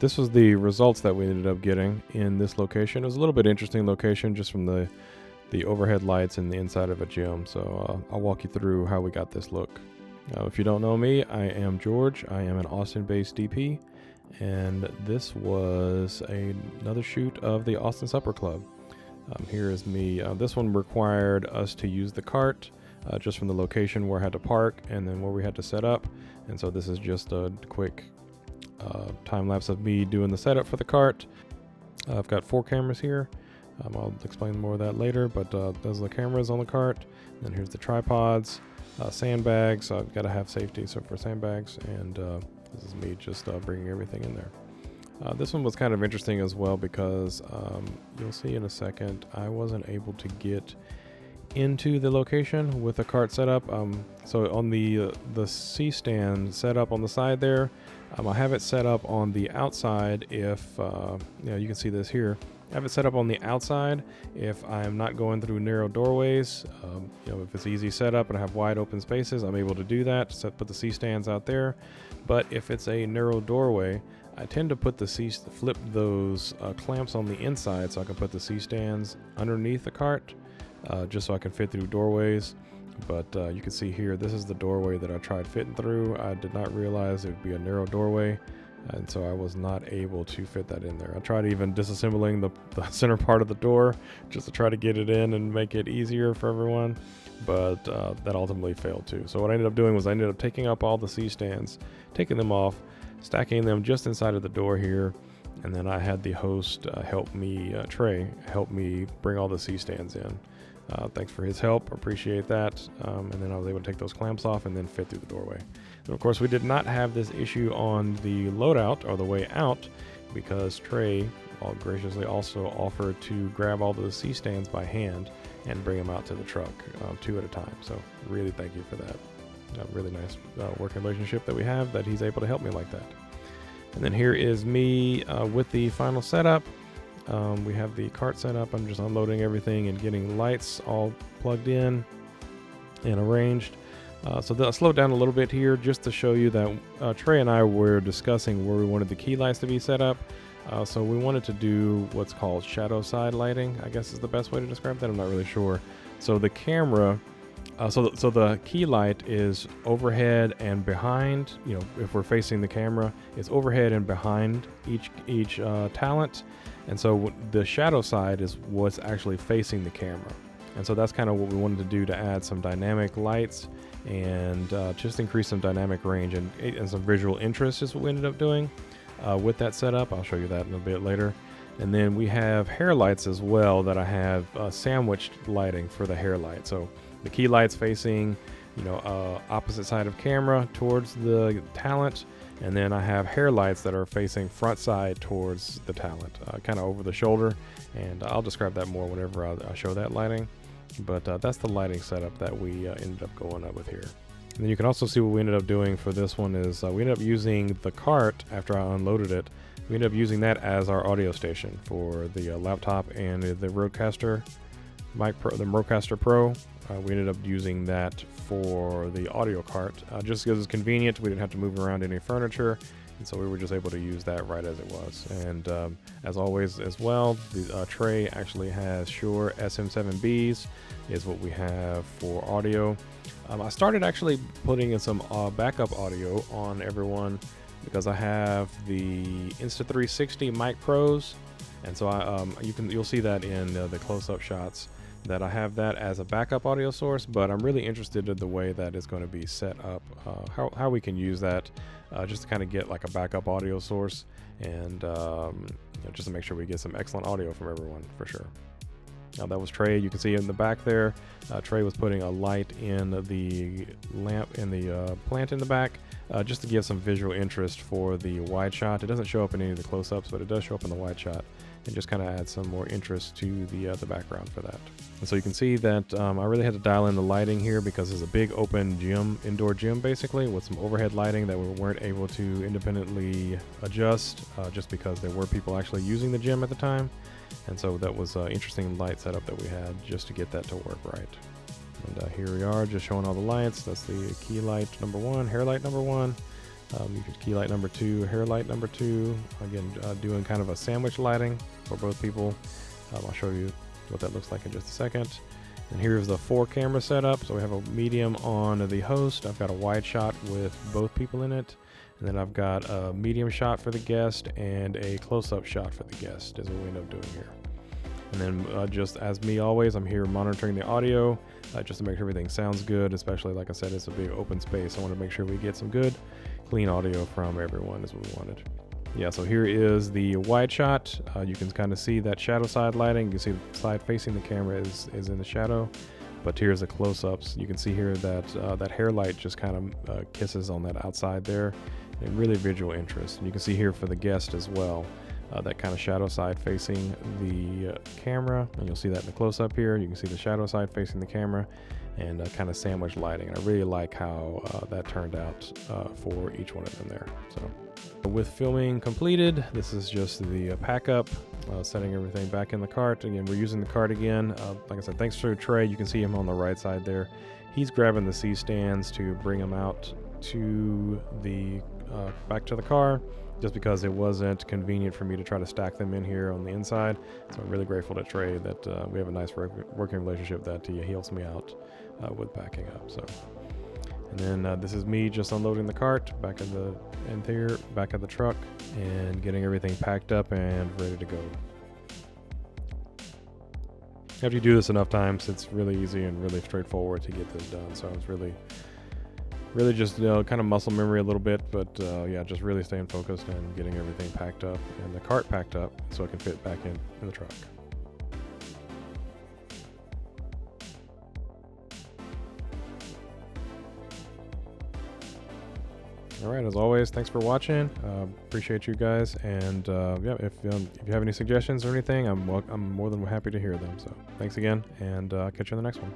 This was the results that we ended up getting in this location. It was a little bit interesting location just from the overhead lights in the inside of a gym. So I'll walk you through how we got this look. If you don't know me, I am George. I am an Austin-based DP, and this was another shoot of the Austin Supper Club. Here is me. This one required us to use the cart just from the location where I had to park and then where we had to set up. And so this is just a quick time lapse of me doing the setup for the cart. I've got 4 cameras here. I'll explain more of that later, but those are the cameras on the cart. Then here's the tripods, sandbags. So I've got to have safety, so for sandbags, and this is me just bringing everything in there. This one was kind of interesting as well because you'll see in a second, I wasn't able to get into the location with the cart setup. So on the C stand set up on the side there, I have it set up on the outside. If you can see this here, I have it set up on the outside if I'm not going through narrow doorways. If it's easy setup and I have wide open spaces, I'm able to do that. Put the C stands out there. But if it's a narrow doorway, I tend to put flip those clamps on the inside so I can put the C stands underneath the cart, just so I can fit through doorways. But you can see here, this is the doorway that I tried fitting through. I did not realize it would be a narrow doorway, and so I was not able to fit that in there. I tried even disassembling the center part of the door just to try to get it in and make it easier for everyone, but that ultimately failed too. So what I ended up doing was I ended up taking up all the C stands, taking them off, stacking them just inside of the door here, and then I had the host Trey help me bring all the C stands in. Thanks for his help, appreciate that. And then I was able to take those clamps off and then fit through the doorway. And of course, we did not have this issue on the loadout or the way out because Trey graciously also offered to grab all those C stands by hand and bring them out to the truck 2 at a time. So really thank you for that. Really nice working relationship that we have, that he's able to help me like that. And then here is me with the final setup. We have the cart set up. I'm just unloading everything and getting lights all plugged in and arranged. So I'll slow down a little bit here just to show you that Trey and I were discussing where we wanted the key lights to be set up. So we wanted to do what's called shadow side lighting, I guess is the best way to describe that. I'm not really sure. So the camera, so the key light is overhead and behind. If we're facing the camera, it's overhead and behind each talent. And so the shadow side is what's actually facing the camera. And so that's kind of what we wanted to do to add some dynamic lights and just increase some dynamic range and some visual interest is what we ended up doing with that setup. I'll show you that in a bit later. And then we have hair lights as well that I have sandwiched lighting for the hair light. So the key light's facing, opposite side of camera towards the talent. And then I have hair lights that are facing front side towards the talent, kind of over the shoulder. And I'll describe that more whenever I show that lighting. But that's the lighting setup that we ended up going up with here. And then you can also see what we ended up doing for this one is we ended up using the cart after I unloaded it. We ended up using that as our audio station for the laptop and the Rodcaster Mic Pro, the Rodcaster Pro. We ended up using that for the audio cart just because it's convenient. We didn't have to move around any furniture, and so we were just able to use that right as it was. And as always as well, the Trey actually has Shure SM7Bs is what we have for audio. I started actually putting in some backup audio on everyone because I have the Insta360 Mic Pros, and so you'll see that in the close-up shots, that I have that as a backup audio source. But I'm really interested in the way that it's going to be set up, how we can use that just to kind of get like a backup audio source, and just to make sure we get some excellent audio from everyone for sure. That was Trey. You can see in the back there, Trey was putting a light in the lamp in the plant in the back, just to give some visual interest for the wide shot. It doesn't show up in any of the close-ups, but it does show up in the wide shot, and just kind of add some more interest to the background for that. And so you can see that I really had to dial in the lighting here because it's a big open gym, indoor gym basically, with some overhead lighting that we weren't able to independently adjust just because there were people actually using the gym at the time. And so that was an interesting light setup that we had just to get that to work right. And here we are just showing all the lights. That's the key light number 1, hair light number 1. You could key light number 2, hair light number 2. Again, doing kind of a sandwich lighting for both people. I'll show you what that looks like in just a second. And here's the 4 camera setup. So we have a medium on the host. I've got a wide shot with both people in it. And then I've got a medium shot for the guest and a close-up shot for the guest is what we end up doing here. And then just as me always, I'm here monitoring the audio just to make sure everything sounds good, especially like I said, it's a big open space. I want to make sure we get some good, clean audio from everyone is what we wanted. Yeah, so here is the wide shot. You can kind of see that shadow side lighting. You can see the side facing the camera is in the shadow. But here's the close-ups. You can see here that that hair light just kind of kisses on that outside there. And really visual interest. And you can see here for the guest as well, that kind of shadow side facing the camera. And you'll see that in the close-up here. You can see the shadow side facing the camera and kind of sandwich lighting. And I really like how that turned out for each one of them there. So with filming completed, this is just the pack up, setting everything back in the cart. Again, we're using the cart again. Like I said, thanks to Trey, you can see him on the right side there. He's grabbing the C stands to bring them out to the back to the car, just because it wasn't convenient for me to try to stack them in here on the inside. So I'm really grateful to Trey that we have a nice working relationship that he helps me out with backing up. So, and then this is me just unloading the cart back in the interior, back of the truck, and getting everything packed up and ready to go. After you do this enough times, it's really easy and really straightforward to get this done. So it's really just kind of muscle memory a little bit, but yeah, just really staying focused and getting everything packed up and the cart packed up so it can fit back in the truck. All right, as always, thanks for watching. Appreciate you guys, and yeah, if you have any suggestions or anything, I'm more than happy to hear them. So thanks again, and catch you on the next one.